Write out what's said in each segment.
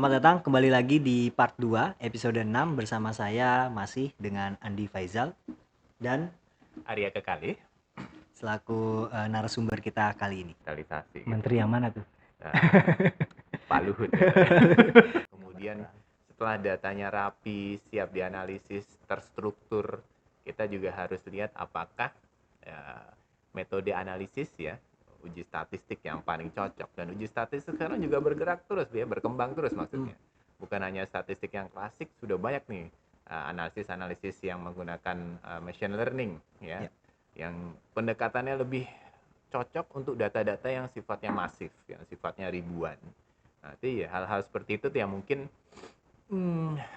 Selamat datang kembali lagi di part 2 episode 6 bersama saya masih dengan Andi Faizal dan Arya Kekali, selaku narasumber kita kali ini. realisasi gitu. Menteri yang mana tuh? Pak Luhut gitu. Kemudian setelah datanya rapi, siap dianalisis, terstruktur, kita juga harus lihat apakah metode analisis ya, uji statistik yang paling cocok. Dan uji statistik sekarang juga bergerak terus, ya, berkembang terus maksudnya. Bukan hanya statistik yang klasik, sudah banyak nih analisis-analisis yang menggunakan machine learning ya, yang pendekatannya lebih cocok untuk data-data yang sifatnya masif, yang sifatnya ribuan. Nanti ya hal-hal seperti itu yang mungkin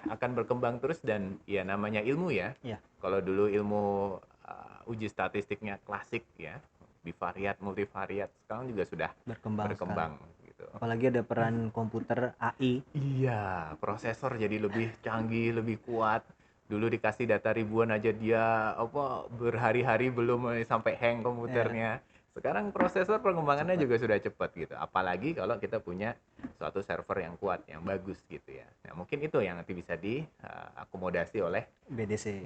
akan berkembang terus dan ya namanya ilmu ya. Kalau dulu ilmu uji statistiknya klasik ya, bivariat, multivariat, sekarang juga sudah berkembang gitu. Apalagi ada peran komputer AI. Iya, prosesor jadi lebih canggih, lebih kuat. Dulu dikasih data ribuan aja dia berhari-hari belum sampai hang komputernya. Sekarang prosesor perkembangannya juga sudah cepat gitu. Apalagi kalau kita punya suatu server yang kuat, yang bagus gitu ya. Nah, mungkin itu yang nanti bisa diakomodasi oleh BDC,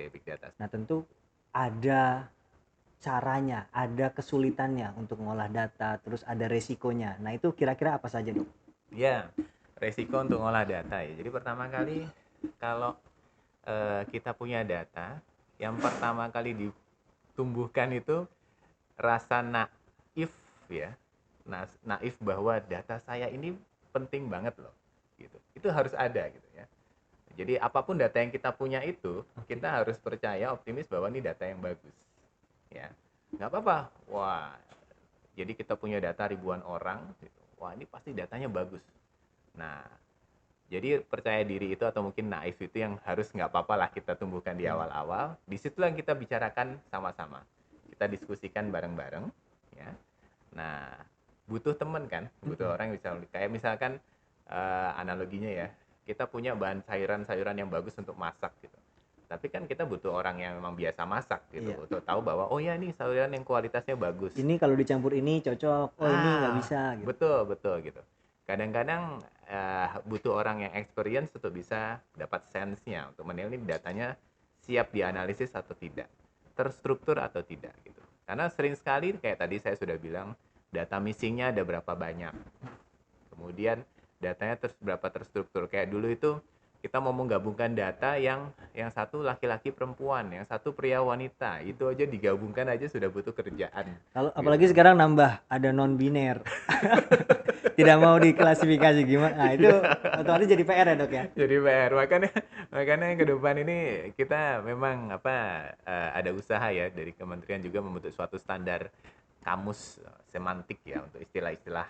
Big Data. Nah, tentu ada caranya, ada kesulitannya untuk mengolah data, terus ada resikonya. Nah, itu kira-kira apa saja, Dok? Ya, resiko untuk mengolah data ya. Jadi pertama kali kalau kita punya data, yang pertama kali ditumbuhkan itu rasa naif ya, naif bahwa data saya ini penting banget loh, gitu. Itu harus ada gitu ya. Jadi apapun data yang kita punya itu, kita harus percaya, optimis bahwa ini data yang bagus, ya. Nggak apa-apa, wah, jadi kita punya data ribuan orang, gitu. Wah ini pasti datanya bagus. Nah, jadi percaya diri itu atau mungkin naif itu yang harus nggak apa-apa lah kita tumbuhkan di awal-awal. Disitulah yang kita bicarakan sama-sama. Kita diskusikan bareng-bareng. Ya. Nah, butuh teman kan, butuh orang yang bisa kayak misalkan analoginya ya, kita punya bahan sayuran-sayuran yang bagus untuk masak gitu. Tapi kan kita butuh orang yang memang biasa masak gitu, untuk tahu bahwa oh ya nih sayuran yang kualitasnya bagus. Ini kalau dicampur ini cocok, ini nggak bisa. Gitu. Betul gitu. Kadang-kadang butuh orang yang experience untuk bisa dapat sense-nya untuk menilai datanya siap dianalisis atau tidak, terstruktur atau tidak gitu. Karena sering sekali kayak tadi saya sudah bilang, data missing-nya ada berapa banyak. Kemudian datanya berapa terstruktur. Kayak dulu itu kita mau menggabungkan data yang satu laki-laki perempuan, yang satu pria wanita, itu aja digabungkan aja sudah butuh kerjaan. Kalau apalagi sekarang nambah ada non biner. Tidak mau diklasifikasi gimana. Nah, itu otomatis jadi PR ya, Dok ya. Jadi PR. Makanya ke depan ini kita memang ada usaha ya dari kementerian juga membentuk suatu standar kamus semantik ya untuk istilah-istilah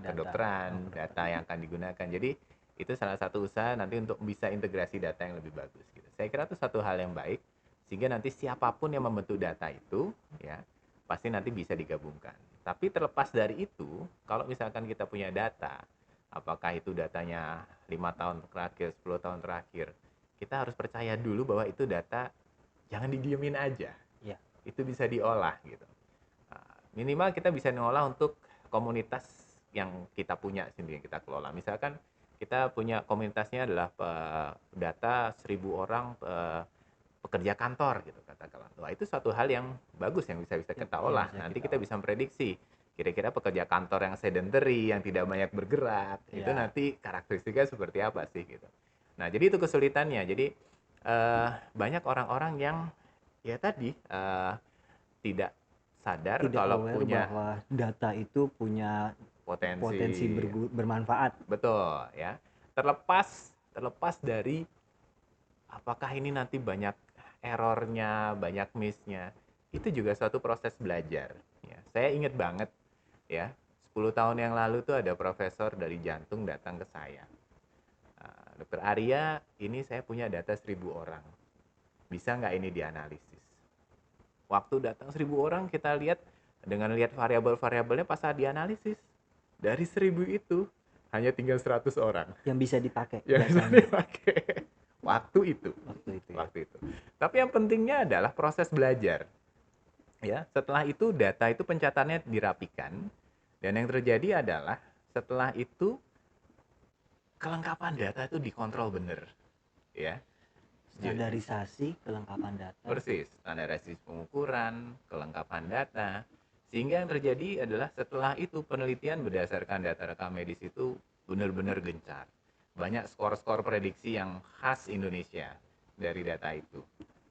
kedokteran, data yang akan digunakan. Jadi itu salah satu usaha nanti untuk bisa integrasi data yang lebih bagus gitu. Saya kira itu satu hal yang baik sehingga nanti siapapun yang membentuk data itu ya pasti nanti bisa digabungkan. Tapi terlepas dari itu, kalau misalkan kita punya data, apakah itu datanya 5 tahun terakhir, 10 tahun terakhir, kita harus percaya dulu bahwa itu data jangan didiemin aja. Ya. Itu bisa diolah gitu. Minimal kita bisa ngolah untuk komunitas yang kita punya sendiri, yang kita kelola. Misalkan kita punya komunitasnya adalah data 1.000 orang pekerja kantor gitu katakanlah. Wah, itu suatu hal yang bagus yang bisa kita olah. Nanti kita bisa memprediksi kira-kira pekerja kantor yang sedentary, yang tidak banyak bergerak, itu nanti karakteristiknya seperti apa sih gitu. Nah, jadi itu kesulitannya. Jadi banyak orang-orang yang ya tadi tidak sadar kalau punya bahwa data itu punya potensi bermanfaat. Betul ya. Terlepas dari apakah ini nanti banyak errornya, banyak miss-nya, itu juga suatu proses belajar. Ya, saya ingat banget ya, 10 tahun yang lalu tuh ada profesor dari jantung datang ke saya. Dokter Arya, ini saya punya data 1.000 orang. Bisa nggak ini dianalisis? Waktu datang 1.000 orang, kita lihat dengan lihat variabel-variabelnya pas saat dianalisis. Dari 1.000 itu, hanya tinggal 100 orang. Yang bisa dipakai. Yang bisa dipakai. Waktu itu. Tapi yang pentingnya adalah proses belajar. Ya, setelah itu data itu pencatatannya dirapikan dan yang terjadi adalah setelah itu kelengkapan data itu dikontrol bener, ya. Standarisasi kelengkapan data. Persis, standarisasi pengukuran, kelengkapan data. Sehingga yang terjadi adalah setelah itu penelitian berdasarkan data rekam medis itu benar-benar gencar. Banyak skor-skor prediksi yang khas Indonesia dari data itu.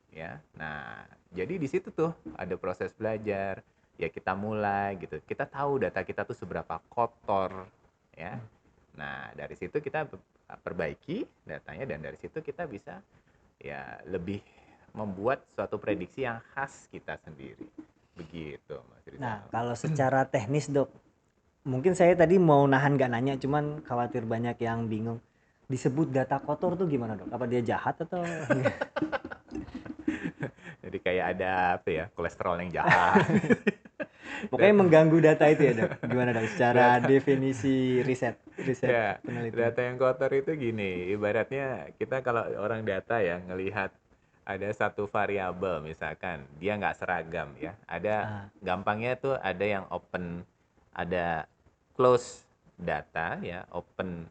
Ya, nah jadi di situ tuh ada proses belajar. Ya kita mulai gitu. Kita tahu data kita tuh seberapa kotor, ya. Nah dari situ kita perbaiki datanya dan dari situ kita bisa ya lebih membuat suatu prediksi yang khas kita sendiri. Begitu, Mas Nah, Rizal. kalau secara teknis, Dok, mungkin saya tadi mau nahan gak nanya, cuman khawatir banyak yang bingung. Disebut data kotor tuh gimana, Dok? Apa dia jahat atau Jadi kayak ada apa ya, kolesterol yang jahat. pokoknya Data, mengganggu data itu ya, Dok? Gimana, Dok? Secara data, definisi riset ya, penelitian. data yang kotor itu gini, ibaratnya kita kalau orang data ya ngelihat ada satu variabel misalkan dia nggak seragam ya, ada Ah, gampangnya tuh ada yang open, ada close data ya, open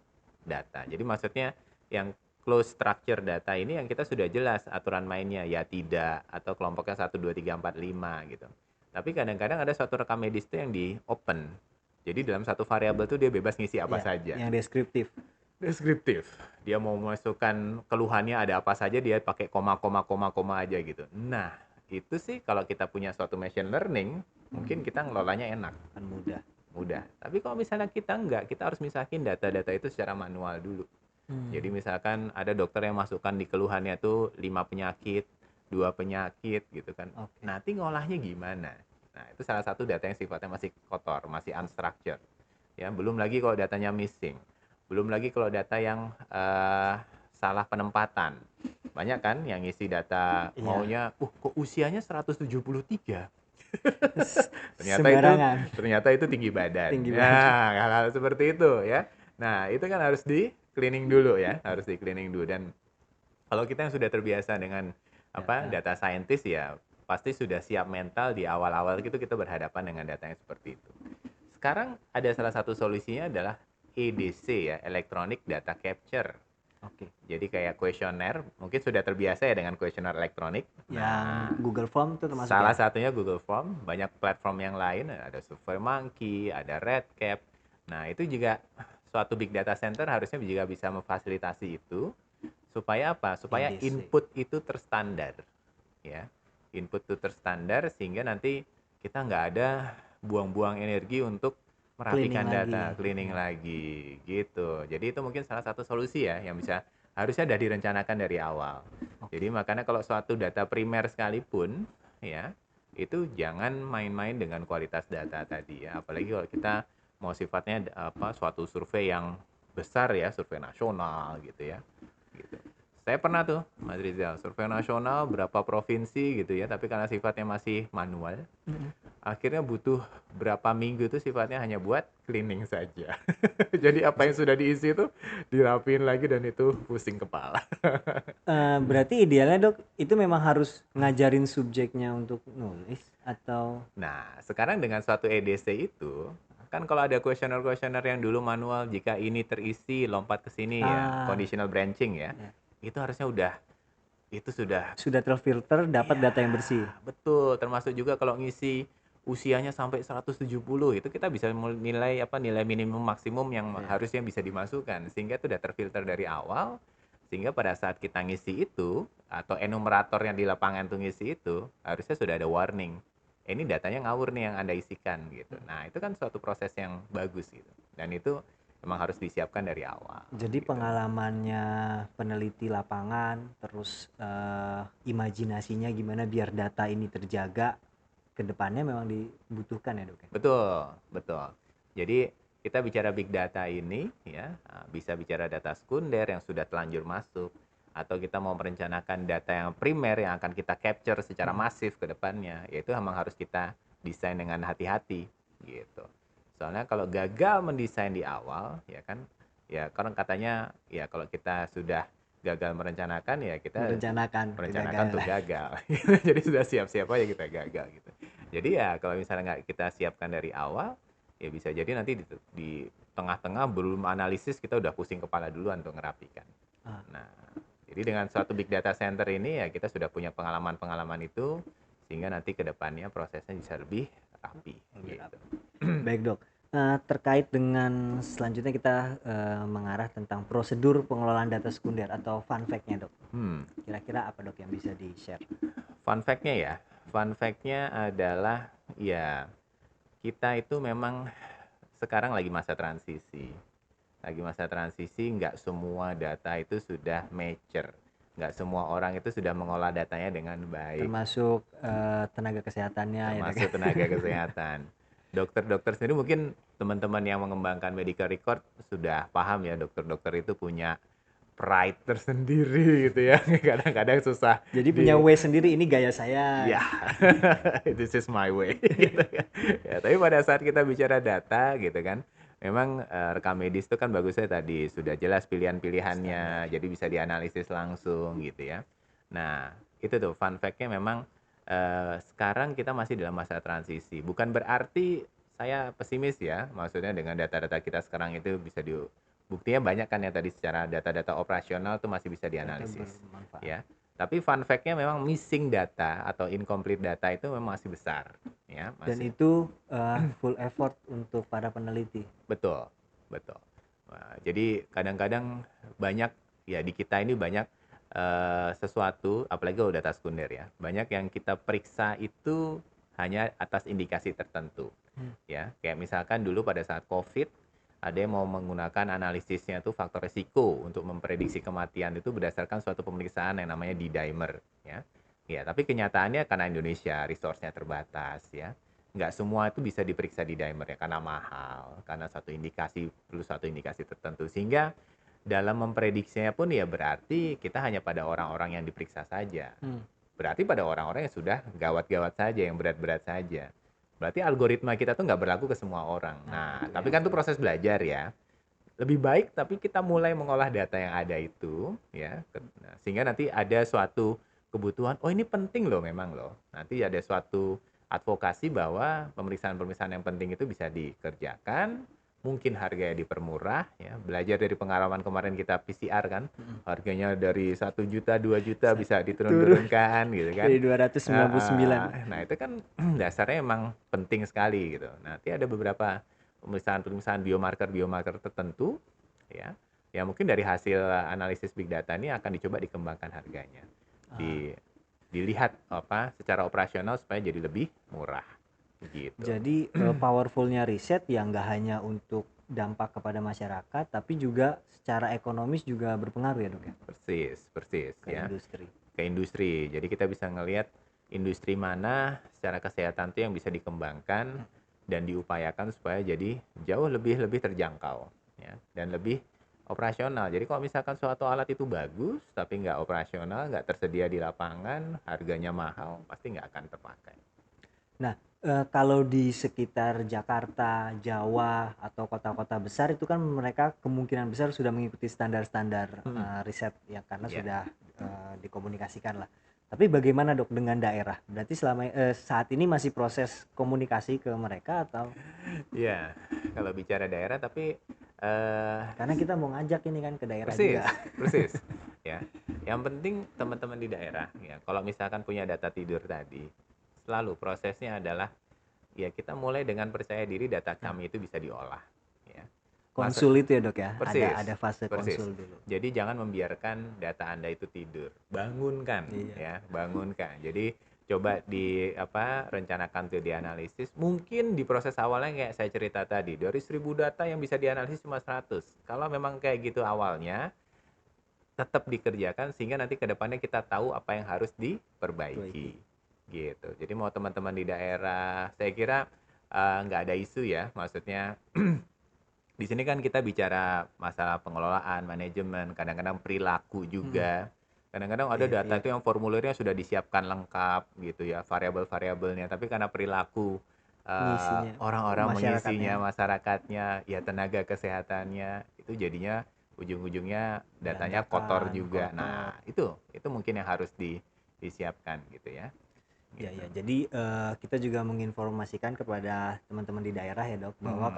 data. Jadi maksudnya yang close structure data ini yang kita sudah jelas aturan mainnya ya tidak atau kelompoknya 1 2 3 4 5 gitu. Tapi kadang-kadang ada suatu rekam medis tuh yang di open. Jadi dalam satu variabel tuh dia bebas ngisi apa ya, saja. yang deskriptif. Deskriptif. Dia mau masukkan keluhannya ada apa saja dia pakai koma aja gitu. Nah, itu sih kalau kita punya suatu machine learning, mungkin kita ngelolanya enak, Kan mudah. mudah. Tapi kalau misalnya kita enggak, kita harus misahin data-data itu secara manual dulu. Jadi Hmm, misalkan ada dokter yang masukkan di keluhannya tuh 5 penyakit, 2 penyakit gitu kan. oke. Nanti ngolahnya gimana? Nah, itu salah satu data yang sifatnya masih kotor, masih unstructured. Ya, belum lagi kalau datanya missing. Belum lagi kalau data yang salah penempatan. Banyak kan yang ngisi data Iya, maunya, kok usianya 173. ternyata itu sembarangan. ternyata itu tinggi badan. Tinggi badan. Nah, hal-hal seperti itu ya. Nah, itu kan harus di cleaning dulu ya, harus di cleaning dulu dan kalau kita yang sudah terbiasa dengan apa Data. data scientist ya pasti sudah siap mental di awal-awal gitu kita berhadapan dengan data yang seperti itu. Sekarang ada salah satu solusinya adalah EDC ya, Electronic Data Capture. Oke. Jadi kayak kuesioner, mungkin sudah terbiasa ya dengan kuesioner elektronik. Yang Nah, Google Form itu termasuk salah ya? satunya Google Form, banyak platform yang lain, ada SurveyMonkey, ada Redcap. Nah, itu juga suatu big data center harusnya juga bisa memfasilitasi itu supaya apa? Supaya EDC. input itu terstandar, ya. Input itu terstandar sehingga nanti kita nggak ada buang-buang energi untuk Cleaning merapikan lagi. data, cleaning lagi, gitu. Jadi itu mungkin salah satu solusi ya yang bisa harusnya sudah direncanakan dari awal. Jadi Oke. makanya kalau suatu data primer sekalipun, ya, itu jangan main-main dengan kualitas data tadi ya. Apalagi kalau kita mau sifatnya apa suatu survei yang besar ya, survei nasional gitu ya. Gitu. Saya pernah tuh, Mas Rizal, survei nasional berapa provinsi gitu ya, tapi karena sifatnya masih manual, Mm-mm. akhirnya butuh berapa minggu itu sifatnya hanya buat cleaning saja. Jadi apa yang J- sudah diisi itu dirapiin lagi dan itu pusing kepala. Berarti idealnya, Dok, itu memang harus ngajarin subjeknya untuk nulis atau Nah, sekarang dengan suatu EDC itu, kan kalau ada kuesioner-kuesioner yang dulu manual, jika ini terisi, lompat ke sini ya, ah conditional branching ya, ya, itu harusnya udah, itu sudah, sudah terfilter dapat iya, data yang bersih. betul. Termasuk juga kalau ngisi usianya sampai 170, itu kita bisa nilai apa nilai minimum maksimum yang Ya. harusnya bisa dimasukkan, sehingga itu udah terfilter dari awal, sehingga pada saat kita ngisi itu, atau enumerator yang di lapangan tuh ngisi itu, harusnya sudah ada warning ini datanya ngawur nih yang Anda isikan gitu. Nah, itu kan suatu proses yang bagus gitu. Dan itu memang harus disiapkan dari awal Jadi gitu. pengalamannya peneliti lapangan, terus imajinasinya gimana biar data ini terjaga ke depannya memang dibutuhkan ya, Dok ya? Betul, betul. Jadi kita bicara big data ini ya, bisa bicara data sekunder yang sudah telanjur masuk atau kita mau merencanakan data yang primer yang akan kita capture secara Mm-mm. masif ke depannya, yaitu memang harus kita desain dengan hati-hati gitu. Soalnya kalau gagal mendesain di awal, ya kan, ya kan katanya ya kalau kita sudah gagal merencanakan ya kita Merencanakan merencanakan untuk kegagalan. gagal. Jadi sudah siap-siap aja kita gagal gitu. Jadi ya kalau misalnya nggak kita siapkan dari awal, ya bisa jadi nanti di tengah-tengah belum analisis kita udah pusing kepala duluan untuk ngerapikan. Ah, Nah, jadi dengan suatu big data center ini ya kita sudah punya pengalaman-pengalaman itu sehingga nanti ke depannya prosesnya bisa lebih rapi lebih gitu. rapi. Baik dok, terkait dengan selanjutnya kita mengarah tentang prosedur pengelolaan data sekunder atau fun fact-nya dok. Kira-kira apa dok yang bisa di-share? Fun fact-nya ya, fun fact-nya adalah ya kita itu memang sekarang lagi masa transisi. Lagi masa transisi, nggak semua data itu sudah mature. Nggak semua orang itu sudah mengolah datanya dengan baik, Termasuk tenaga kesehatannya ya dok. termasuk tenaga kesehatan. Dokter-dokter sendiri mungkin teman-teman yang mengembangkan medical record sudah paham ya, dokter-dokter itu punya pride tersendiri gitu ya. Kadang-kadang susah Jadi punya di way sendiri, ini gaya saya. ya, this is my way gitu kan. Ya, tapi pada saat kita bicara data gitu kan, memang rekam medis itu kan bagusnya tadi sudah jelas Standar. pilihan-pilihannya, jadi bisa dianalisis langsung gitu ya. Nah, itu tuh fun fact-nya memang sekarang kita masih dalam masa transisi. Bukan berarti saya pesimis ya, maksudnya dengan data-data kita sekarang itu bisa buktinya banyak kan ya tadi secara data-data operasional tuh masih bisa Data dianalisis bermanfaat. ya. Tapi fun fact-nya memang missing data atau incomplete data itu memang masih besar ya, Dan masih. itu full effort untuk para peneliti. Betul, betul. Nah, jadi kadang-kadang banyak ya di kita ini banyak sesuatu, apalagi kalau data sekunder ya, banyak yang kita periksa itu hanya atas indikasi tertentu. Ya, kayak misalkan dulu pada saat COVID, ada yang mau menggunakan analisisnya itu faktor resiko untuk memprediksi kematian itu berdasarkan suatu pemeriksaan yang namanya D-dimer ya. Ya, tapi kenyataannya karena Indonesia resource-nya terbatas ya, nggak semua itu bisa diperiksa di dimer ya karena mahal, karena satu indikasi perlu satu indikasi tertentu sehingga dalam memprediksinya pun ya berarti kita hanya pada orang-orang yang diperiksa saja. Berarti pada orang-orang yang sudah gawat-gawat saja, yang berat-berat saja. Berarti algoritma kita tuh nggak berlaku ke semua orang. Nah, Nah, itu tapi yang kan itu perlu. proses belajar ya. Lebih baik tapi kita mulai mengolah data yang ada itu ya. Nah, sehingga nanti ada suatu kebutuhan, oh ini penting loh memang loh. Nanti ada suatu advokasi bahwa pemeriksaan-pemeriksaan yang penting itu bisa dikerjakan, mungkin harganya dipermurah ya. Belajar dari pengalaman kemarin kita PCR kan, harganya dari 1 juta, 2 juta bisa Turun diturun-turunkan gitu kan. dari 299. Nah, itu kan dasarnya emang penting sekali gitu. Nanti ada beberapa pemeriksaan-pemeriksaan biomarker-biomarker tertentu ya. Ya mungkin dari hasil analisis big data ini akan dicoba dikembangkan harganya. Ah, Di dilihat apa secara operasional supaya jadi lebih murah gitu. jadi powerfulnya riset yang nggak hanya untuk dampak kepada masyarakat, tapi juga secara ekonomis juga berpengaruh ya dok ya Persis, persis ke ya. industri. Ke industri. Jadi kita bisa ngelihat industri mana secara kesehatan itu yang bisa dikembangkan dan diupayakan supaya jadi jauh lebih lebih terjangkau ya dan lebih operasional. Jadi kalau misalkan suatu alat itu bagus tapi nggak operasional, nggak tersedia di lapangan, harganya mahal, pasti nggak akan terpakai. Nah, kalau di sekitar Jakarta, Jawa, atau kota-kota besar itu kan mereka kemungkinan besar sudah mengikuti standar-standar Hmm, riset ya karena ya. sudah dikomunikasikan lah. Tapi bagaimana dok dengan daerah? Berarti selama saat ini masih proses komunikasi ke mereka atau Ya, kalau bicara daerah tapi karena kita mau ngajak ini kan ke daerah persis, juga. persis. Ya, yang penting teman-teman di daerah ya. Kalau misalkan punya data tidur tadi, selalu prosesnya adalah ya kita mulai dengan percaya diri data kami itu bisa diolah. Ya, masa Konsul itu ya dok ya, ada persis, ada fase persis. konsul dulu. Jadi jangan membiarkan data Anda itu tidur. Bangunkan Iya. ya, bangunkan. Jadi coba di apa rencanakan untuk dianalisis. Mungkin di proses awalnya kayak saya cerita tadi, dari 1.000 data yang bisa dianalisis cuma 100. Kalau memang kayak gitu awalnya, tetap dikerjakan sehingga nanti ke depannya kita tahu apa yang harus diperbaiki. Baiki. Gitu. Jadi mau teman-teman di daerah, saya kira nggak ada isu ya. Maksudnya di sini kan kita bicara masalah pengelolaan, manajemen, kadang-kadang perilaku juga. Kadang-kadang ada data Behavior, itu yang formulirnya sudah disiapkan lengkap gitu ya, variabel-variabelnya, tapi karena perilaku ngisinya orang-orang masyarakatnya. mengisinya, masyarakatnya, ya tenaga kesehatannya, itu jadinya ujung-ujungnya datanya kotor Berantakan, juga. kotor. Nah, itu mungkin yang harus disiapkan gitu ya. Ya, gitu. ya. Jadi kita juga menginformasikan kepada teman-teman di daerah ya dok, bahwa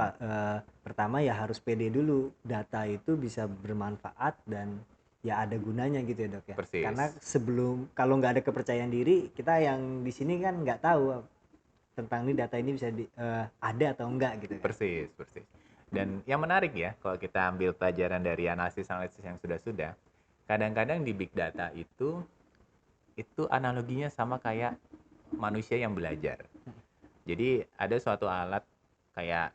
pertama ya harus pede dulu, data itu bisa bermanfaat dan ya ada gunanya gitu ya dok ya. Karena Persis. sebelum kalau nggak ada kepercayaan diri, kita yang di sini kan nggak tahu tentang ini data ini bisa ada atau enggak gitu kan. Persis, persis. Dan yang menarik ya, kalau kita ambil pelajaran dari analisis-analisis yang sudah-sudah, kadang-kadang di big data itu analoginya sama kayak manusia yang belajar. Jadi ada suatu alat kayak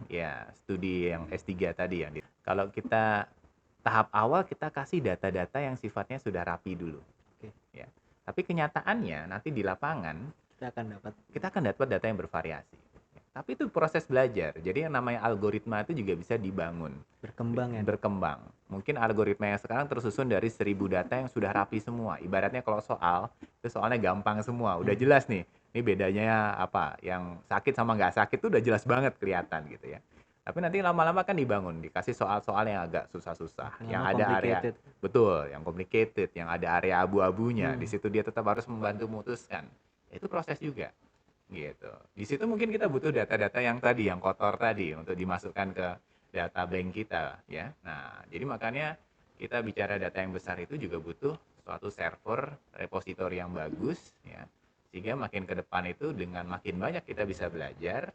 ya studi yang S3 tadi yang kalau kita tahap awal kita kasih data-data yang sifatnya sudah rapi dulu. Oke. Ya. Tapi kenyataannya nanti di lapangan kita akan dapat data yang bervariasi. Tapi itu proses belajar. Jadi yang namanya algoritma itu juga bisa dibangun. berkembang ya dok. Berkembang. Mungkin algoritma yang sekarang tersusun dari 1000 data yang sudah rapi semua. Ibaratnya kalau soal, itu soalnya gampang semua. Udah jelas nih, ini bedanya apa. Yang sakit sama nggak sakit itu udah jelas banget kelihatan gitu ya. Tapi nanti lama-lama kan dibangun, dikasih soal-soal yang agak susah-susah. Makin Yang lama ada area, complicated. betul, yang complicated, yang ada area abu-abunya. Di situ dia tetap harus membantu memutuskan. Itu proses juga gitu. Di situ mungkin kita butuh data-data yang tadi, yang kotor tadi untuk dimasukkan ke data bank kita ya. Nah, jadi makanya kita bicara data yang besar itu juga butuh suatu server repositori yang bagus ya. Sehingga makin ke depan itu dengan makin banyak kita bisa belajar,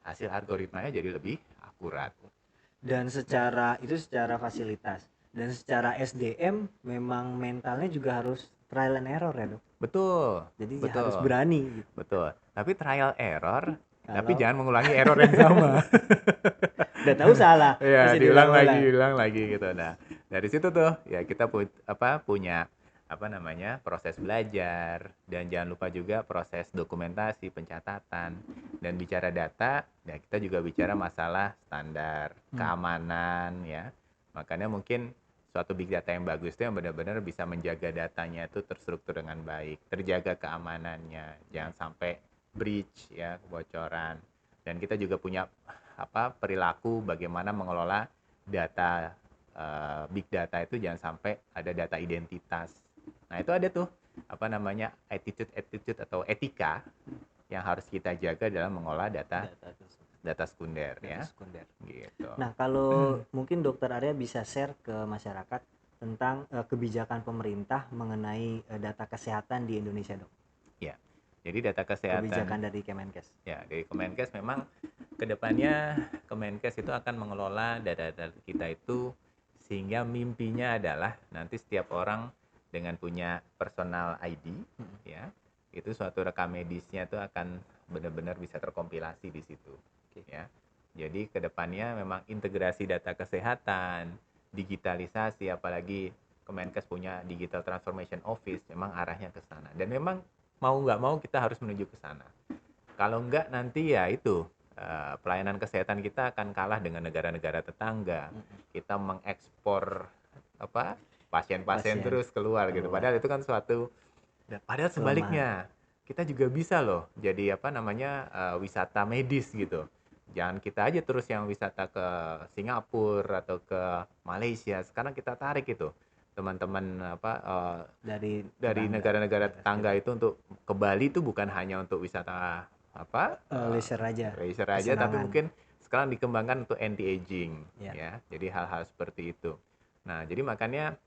hasil algoritmanya jadi lebih akurat. Dan secara fasilitas dan secara SDM memang mentalnya juga harus trial and error ya dok. Betul, Jadi harus betul, berani gitu. betul. Tapi trial error, tapi Kalau jangan mengulangi error yang sama. udah tahu salah Ya, masih diulang-ulang. diulang lagi gitu. Nah, dari situ tuh ya kita punya apa namanya proses belajar dan jangan lupa juga proses dokumentasi pencatatan dan bicara data ya kita juga bicara masalah standar keamanan ya makanya mungkin suatu big data yang bagus itu yang benar-benar bisa menjaga datanya itu terstruktur dengan baik terjaga keamanannya jangan sampai breach ya kebocoran dan kita juga punya perilaku bagaimana mengelola data big data itu jangan sampai ada data identitas. Nah, itu ada tuh attitude atau etika yang harus kita jaga dalam mengolah data sekunder ya. Sekunder. Gitu. Nah, kalau mungkin Dokter Arya bisa share ke masyarakat tentang kebijakan pemerintah mengenai data kesehatan di Indonesia, Dok. Ya. Jadi data kesehatan kebijakan dari Kemenkes. Ya, dari Kemenkes memang kedepannya Kemenkes itu akan mengelola data-data kita itu sehingga mimpinya adalah nanti setiap orang dengan punya personal ID ya itu suatu rekam medisnya itu akan benar-benar bisa terkompilasi di situ ya jadi kedepannya memang integrasi data kesehatan digitalisasi apalagi Kemenkes punya digital transformation office memang arahnya ke sana dan memang mau nggak mau kita harus menuju ke sana kalau enggak nanti ya itu pelayanan kesehatan kita akan kalah dengan negara-negara tetangga. Kita mengekspor pasien-pasien terus keluar gitu. Padahal itu kan suatu padahal sebaliknya kita juga bisa loh jadi wisata medis gitu. Jangan kita aja terus yang wisata ke Singapura atau ke Malaysia. Sekarang kita tarik itu teman-teman dari negara-negara tetangga itu untuk ke Bali itu bukan hanya untuk wisata leisure aja tapi mungkin sekarang dikembangkan untuk anti aging ya jadi hal-hal seperti itu nah jadi makanya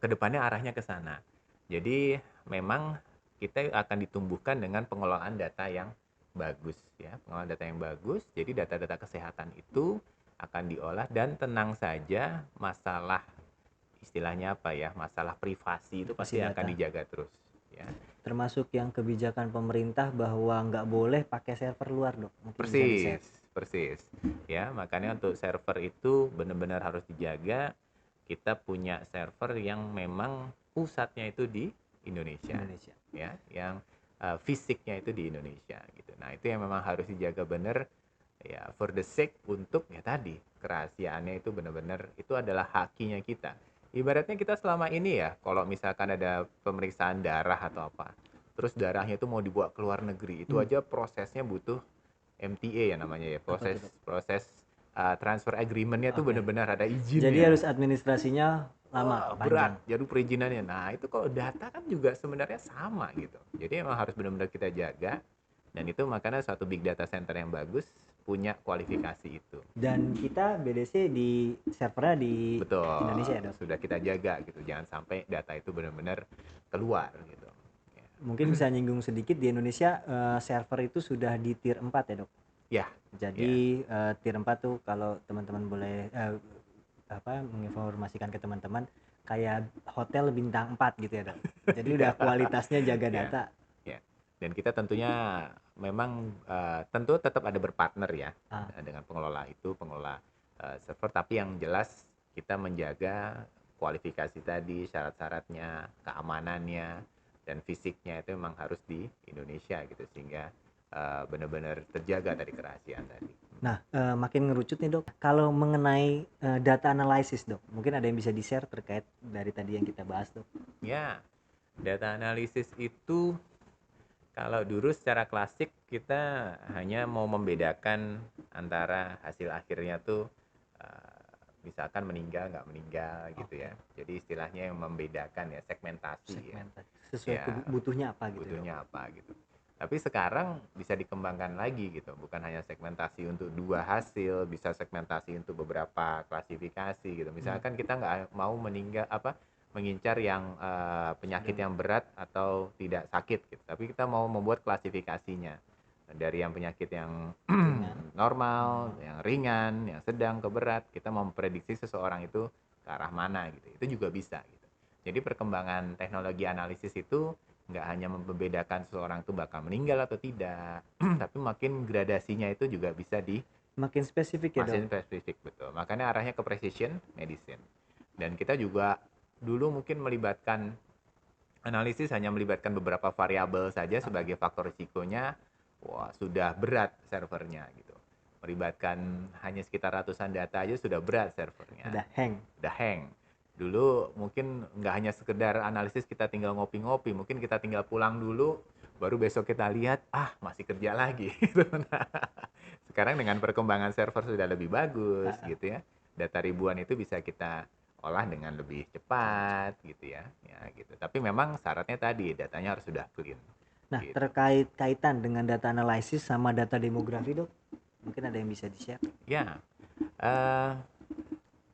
kedepannya arahnya ke sana jadi memang kita akan ditumbuhkan dengan pengelolaan data yang bagus ya pengelolaan data yang bagus jadi data-data kesehatan itu akan diolah dan tenang saja masalah istilahnya masalah privasi itu pasti akan dijaga terus ya termasuk yang kebijakan pemerintah bahwa nggak boleh pakai server luar dok mungkin persis ya makanya untuk server itu benar-benar harus dijaga kita punya server yang memang pusatnya itu di Indonesia. Ya yang fisiknya itu di Indonesia gitu nah itu yang memang harus dijaga benar ya for the sake untuk ya tadi kerahasiaannya itu benar-benar itu adalah hakinya kita ibaratnya kita selama ini ya kalau misalkan ada pemeriksaan darah atau apa terus darahnya itu mau dibawa ke luar negeri itu aja prosesnya butuh MTA ya namanya ya proses transfer agreementnya tuh benar-benar ada izin jadi harus administrasinya Lama, wah berat panjang. jadi perizinannya. Nah itu kalau data kan juga sebenarnya sama gitu. Jadi emang harus benar-benar kita jaga, dan itu makanya suatu big data center yang bagus punya kualifikasi itu. Dan kita BDC di servernya di Betul, Indonesia ya dok. sudah kita jaga gitu. Jangan sampai data itu benar-benar keluar gitu. Ya. Mungkin bisa nyinggung sedikit, di Indonesia server itu sudah di tier 4 ya dok. Ya, ya, Jadi tier 4 tuh kalau teman-teman boleh menginformasikan ke teman-teman, kayak hotel bintang 4 gitu ya dok. Jadi udah ya, kualitasnya jaga ya, data. ya. Dan kita tentunya memang tentu tetap ada berpartner ya Ah, dengan pengelola itu, pengelola server. Tapi yang jelas kita menjaga kualifikasi tadi, syarat-syaratnya, keamanannya, dan fisiknya itu memang harus di Indonesia gitu, sehingga benar-benar terjaga dari kerahasiaan tadi. Nah, makin ngerucut nih dok. Kalau mengenai data analysis dok, mungkin ada yang bisa di-share terkait dari tadi yang kita bahas dok. Ya, data analisis itu kalau dulu secara klasik kita hanya mau membedakan antara hasil akhirnya tuh misalkan meninggal nggak meninggal gitu Oke, ya. Jadi istilahnya yang membedakan ya segmentasi ya. segmentasi. Sesuai Ya kebutuhnya apa gitu dok. butuhnya apa gitu. Tapi sekarang bisa dikembangkan lagi gitu, bukan hanya segmentasi untuk dua hasil, bisa segmentasi untuk beberapa klasifikasi gitu. Hmm. Misalkan kita nggak mau meninggal apa mengincar yang penyakit Sedang. yang berat atau tidak sakit gitu, tapi kita mau membuat klasifikasinya dari yang penyakit yang Ringan, normal, normal. yang ringan, yang sedang ke berat. Kita mau memprediksi seseorang itu ke arah mana gitu. Itu juga bisa gitu. Jadi perkembangan teknologi analisis itu nggak hanya membedakan seseorang itu bakal meninggal atau tidak, tapi makin gradasinya itu juga bisa di Makin spesifik ya dok. masih spesifik, betul. Makanya arahnya ke precision medicine. Dan kita juga dulu mungkin melibatkan analisis hanya melibatkan beberapa variabel saja Apa? sebagai faktor risikonya, wah sudah berat servernya gitu. Melibatkan hanya sekitar ratusan data aja sudah berat servernya, Udah hang. udah hang. Dulu mungkin nggak hanya sekedar analisis kita tinggal ngopi-ngopi, mungkin kita tinggal pulang dulu, baru besok kita lihat, masih kerja lagi. Gitu. Nah, sekarang dengan perkembangan server sudah lebih bagus gitu ya, data ribuan itu bisa kita olah dengan lebih cepat gitu ya, ya gitu. Tapi memang syaratnya tadi datanya harus sudah clean. Nah, Gitu. terkait kaitan dengan data analisis sama data demografi dok, mungkin ada yang bisa di-share? Ya, eh,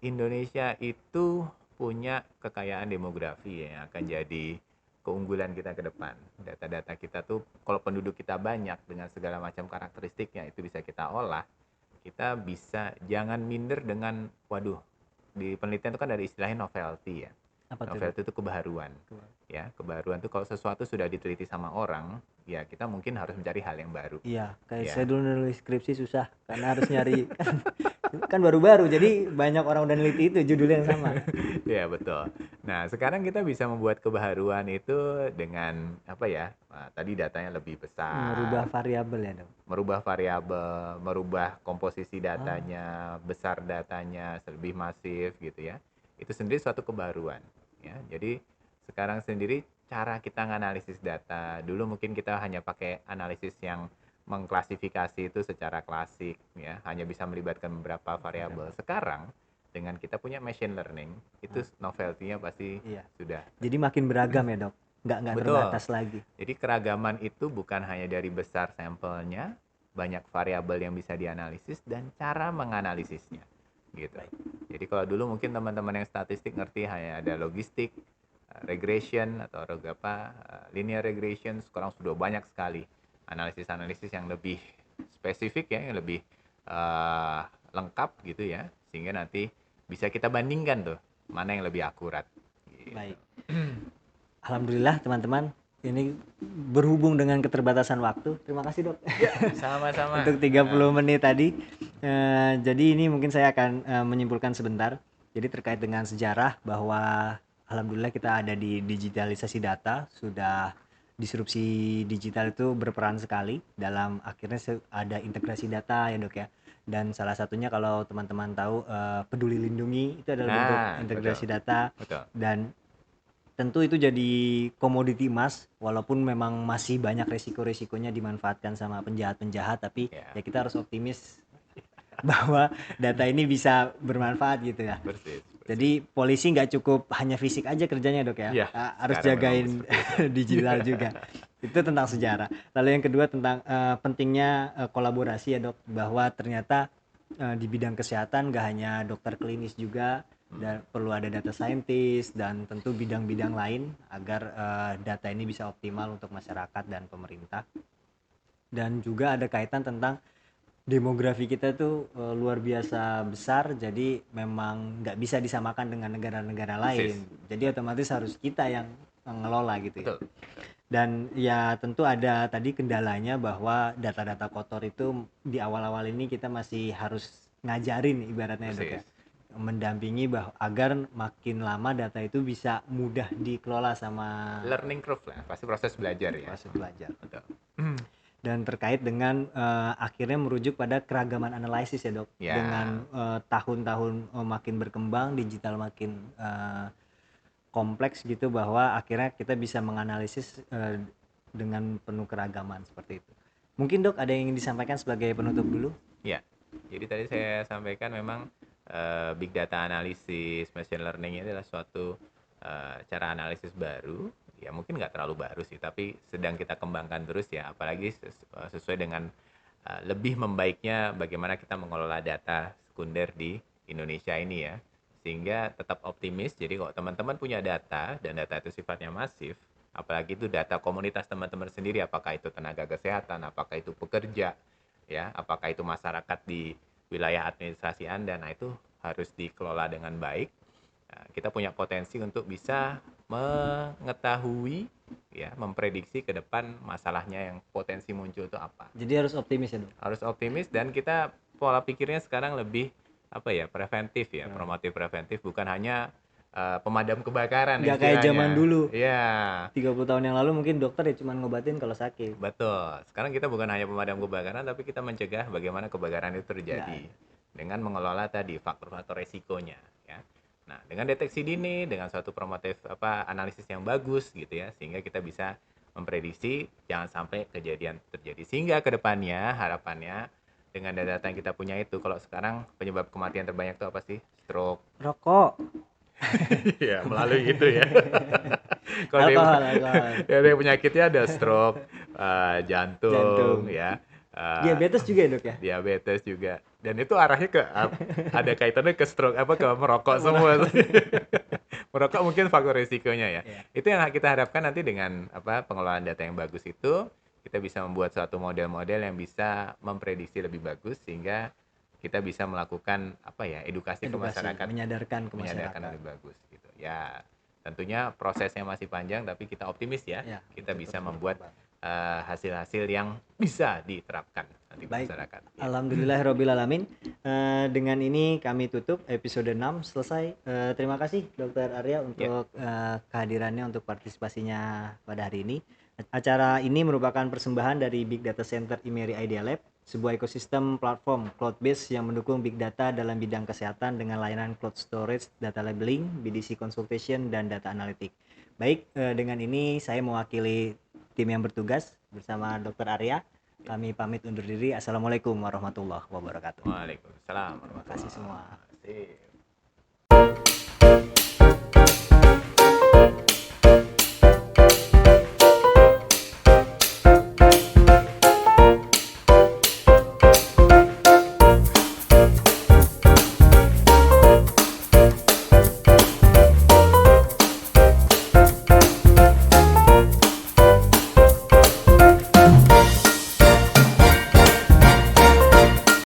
Indonesia itu punya kekayaan demografi ya, yang akan jadi keunggulan kita ke depan. Data-data kita tuh, kalau penduduk kita banyak dengan segala macam karakteristiknya itu bisa kita olah. Kita bisa jangan minder dengan, waduh, di penelitian itu kan ada istilahnya novelty ya. Apa tuh dok? Novelty itu kebaharuan. Ya, kebaharuan itu kalau sesuatu sudah diteliti sama orang, ya kita mungkin harus mencari hal yang baru. Iya, kayak saya Ya, dulu nulis skripsi susah karena harus nyari kan baru-baru, jadi banyak orang udah neliti itu judulnya yang sama. ya betul. Nah, sekarang kita bisa membuat kebaharuan itu dengan apa ya? Tadi datanya lebih Merubah besar, variabel ya dok. merubah variabel, merubah komposisi Ah, datanya, besar datanya, lebih masif gitu ya. Itu sendiri suatu kebaruan ya. Jadi sekarang sendiri cara kita menganalisis data, dulu mungkin kita hanya pakai analisis yang mengklasifikasi itu secara klasik ya, hanya bisa melibatkan beberapa variabel. variabel. Sekarang dengan kita punya machine learning, itu Ah, novelty-nya pasti iya. sudah. Jadi makin beragam ya dok. Nggak Betul. terbatas lagi. Jadi keragaman itu bukan hanya dari besar sampelnya, banyak variabel yang bisa dianalisis dan cara menganalisisnya. Gitu. Baik. Jadi kalau dulu mungkin teman-teman yang statistik ngerti hanya ada logistik, regression atau linear regression, sekarang sudah banyak sekali analisis-analisis yang lebih spesifik ya, yang lebih lengkap gitu ya, sehingga nanti bisa kita bandingkan tuh mana yang lebih akurat. Gitu. Baik. Alhamdulillah teman-teman, ini berhubung dengan keterbatasan waktu. Terima kasih dok Ya, sama-sama. untuk 30 menit tadi. Jadi ini mungkin saya akan menyimpulkan sebentar. Jadi terkait dengan sejarah bahwa alhamdulillah kita ada di digitalisasi data, sudah disrupsi digital itu berperan sekali dalam akhirnya ada integrasi data ya dok ya. Dan salah satunya kalau teman-teman tahu Peduli Lindungi itu adalah bentuk Nah, betul, integrasi data, betul. dan tentu itu jadi komoditi emas walaupun memang masih banyak resiko-resikonya dimanfaatkan sama penjahat-penjahat, tapi Ya, ya kita harus optimis bahwa data ini bisa bermanfaat gitu ya. persis, Jadi polisi nggak cukup hanya fisik aja kerjanya dok ya, Iya, harus sekarang memang jagain seperti itu. digital juga. Itu tentang sejarah. Lalu yang kedua tentang pentingnya kolaborasi ya dok, bahwa ternyata di bidang kesehatan nggak hanya dokter klinis juga, dan perlu ada data scientist dan tentu bidang-bidang lain agar data ini bisa optimal untuk masyarakat dan pemerintah. Dan juga ada kaitan tentang demografi kita tuh luar biasa besar, jadi memang nggak bisa disamakan dengan negara-negara Persis, lain. Jadi otomatis harus kita yang ngelola gitu ya. betul. Dan ya tentu ada tadi kendalanya bahwa data-data kotor itu di awal-awal ini kita masih harus ngajarin ibaratnya dok ya, Persis. mendampingi agar makin lama data itu bisa mudah dikelola sama Learning curve lah, pasti proses belajar ya. proses belajar. Betul. Dan terkait dengan akhirnya merujuk pada keragaman analisis ya dok, Ya, dengan tahun-tahun makin berkembang, digital makin kompleks gitu, bahwa akhirnya kita bisa menganalisis dengan penuh keragaman seperti itu. Mungkin dok ada yang ingin disampaikan sebagai penutup dulu? ya. Jadi tadi saya sampaikan memang big data analysis, machine learning ini adalah suatu cara analisis baru. Ya mungkin nggak terlalu baru sih, tapi sedang kita kembangkan terus ya. Apalagi sesuai dengan lebih membaiknya bagaimana kita mengelola data sekunder di Indonesia ini ya. Sehingga tetap optimis. Jadi kalau teman-teman punya data dan data itu sifatnya masif, apalagi itu data komunitas teman-teman sendiri, apakah itu tenaga kesehatan, apakah itu pekerja, ya, apakah itu masyarakat di wilayah administrasi Anda, nah itu harus dikelola dengan baik. Nah, kita punya potensi untuk bisa mengetahui, ya, memprediksi ke depan masalahnya yang potensi muncul itu apa. Jadi harus optimis ya dok? Harus optimis, dan kita pola pikirnya sekarang lebih apa ya, preventif ya, promotif preventif, bukan hanya pemadam kebakaran Nggak kayak zaman istilahnya. dulu, Iya, 30 tahun yang lalu mungkin dokter ya cuma ngobatin kalau sakit. betul. Sekarang kita bukan hanya pemadam kebakaran, tapi kita mencegah bagaimana kebakaran itu terjadi Nggak. dengan mengelola tadi faktor-faktor resikonya, ya. Nah, dengan deteksi dini, dengan suatu promotif analisis yang bagus gitu ya, sehingga kita bisa memprediksi jangan sampai kejadian terjadi. Sehingga ke depannya harapannya dengan data yang kita punya itu, kalau sekarang penyebab kematian terbanyak itu apa sih? Stroke. Rokok. Ya, melalui itu ya. Kalau Alkohol. dari penyakitnya ada stroke, jantung, Jantung. ya, Diabetes juga ya dok ya? diabetes juga. Dan itu arahnya ke ada kaitannya ke stroke, ke merokok semua. Merokok mungkin faktor risikonya ya. Iya. Itu yang kita harapkan nanti dengan pengelolaan data yang bagus itu, kita bisa membuat suatu model-model yang bisa memprediksi lebih bagus, sehingga kita bisa melakukan edukasi ke masyarakat, menyadarkan ke menyadarkan masyarakat. lebih bagus gitu. Ya, tentunya prosesnya masih panjang, tapi kita optimis ya, Ya, kita betul, bisa betul, membuat betul. hasil-hasil yang bisa diterapkan nanti ke Baik. masyarakat. Ya. Alhamdulillahirobbilalamin. Dengan ini kami tutup episode 6 selesai. Terima kasih Dr. Arya untuk kehadirannya, untuk partisipasinya pada hari ini. Acara ini merupakan persembahan dari Big Data Center Imeri Idea Lab, sebuah ekosistem platform cloud-based yang mendukung big data dalam bidang kesehatan dengan layanan cloud storage, data labeling, BDC consultation, dan data analytic. Baik, dengan ini saya mewakili tim yang bertugas bersama Dr. Arya. Kami pamit undur diri. Assalamualaikum warahmatullahi wabarakatuh. Waalaikumsalam Terima kasih semua. warahmatullahi wabarakatuh.